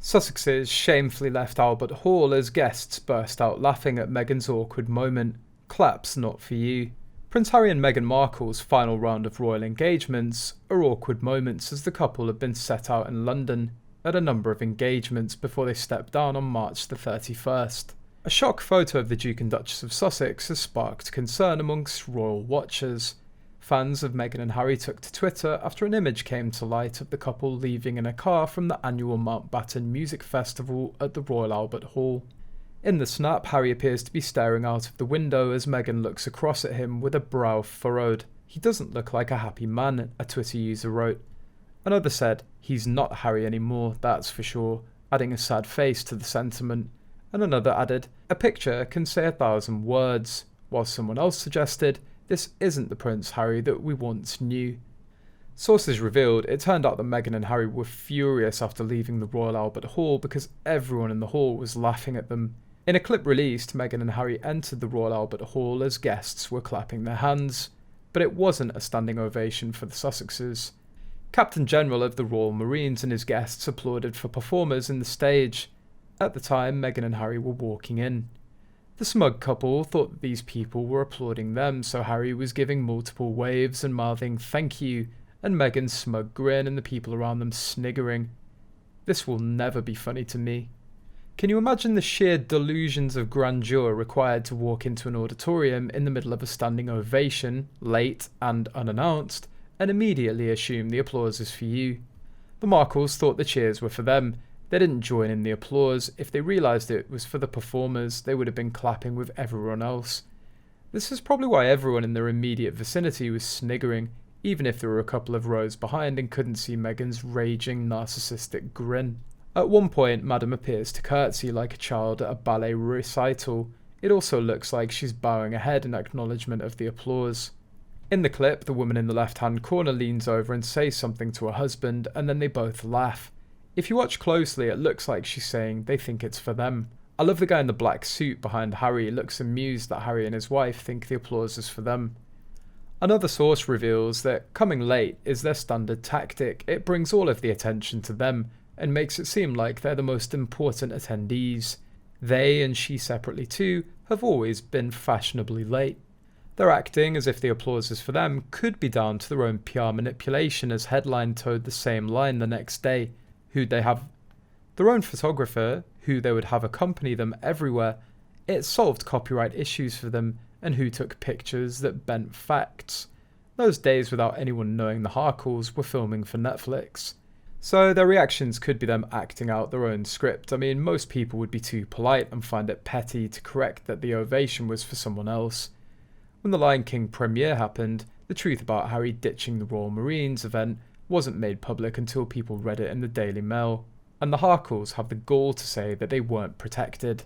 Sussexes shamefully left Albert Hall as guests burst out laughing at Meghan's awkward moment. Claps not for you. Prince Harry and Meghan Markle's final round of royal engagements are awkward moments as the couple have been set out in London at a number of engagements before they step down on March the 31st. A shock photo of the Duke and Duchess of Sussex has sparked concern amongst royal watchers. Fans of Meghan and Harry took to Twitter after an image came to light of the couple leaving in a car from the annual Mountbatten Music Festival at the Royal Albert Hall. In the snap, Harry appears to be staring out of the window as Meghan looks across at him with a brow furrowed. He doesn't look like a happy man, a Twitter user wrote. Another said, "He's not Harry anymore, that's for sure," adding a sad face to the sentiment. And another added, "A picture can say 1,000 words," while someone else suggested, "This isn't the Prince Harry that we once knew." Sources revealed it turned out that Meghan and Harry were furious after leaving the Royal Albert Hall because everyone in the hall was laughing at them. In a clip released, Meghan and Harry entered the Royal Albert Hall as guests were clapping their hands, but it wasn't a standing ovation for the Sussexes. Captain General of the Royal Marines and his guests applauded for performers in the stage. At the time, Meghan and Harry were walking in. The smug couple thought that these people were applauding them, so Harry was giving multiple waves and mouthing "thank you," and Meghan's smug grin and the people around them sniggering. This will never be funny to me. Can you imagine the sheer delusions of grandeur required to walk into an auditorium in the middle of a standing ovation, late and unannounced, and immediately assume the applause is for you? The Markles thought the cheers were for them. They didn't join in the applause. If they realised it was for the performers, they would have been clapping with everyone else. This is probably why everyone in their immediate vicinity was sniggering, even if they were a couple of rows behind and couldn't see Meghan's raging narcissistic grin. At one point, Madame appears to curtsy like a child at a ballet recital. It also looks like she's bowing her head in acknowledgement of the applause. In the clip, the woman in the left-hand corner leans over and says something to her husband, and then they both laugh. If you watch closely, it looks like she's saying they think it's for them. I love the guy in the black suit behind Harry looks amused that Harry and his wife think the applause is for them. Another source reveals that coming late is their standard tactic. It brings all of the attention to them and makes it seem like they're the most important attendees. They, and she separately too, have always been fashionably late. Their acting as if the applause is for them could be down to their own PR manipulation, as Headline toed the same line the next day. Who'd they have? Their own photographer, who they would have accompany them everywhere. It solved copyright issues for them, and who took pictures that bent facts. Those days without anyone knowing the Harkles were filming for Netflix. So their reactions could be them acting out their own script. I mean, most people would be too polite and find it petty to correct that the ovation was for someone else. When the Lion King premiere happened, the truth about Harry ditching the Royal Marines event wasn't made public until people read it in the Daily Mail, and the Harkles have the gall to say that they weren't protected.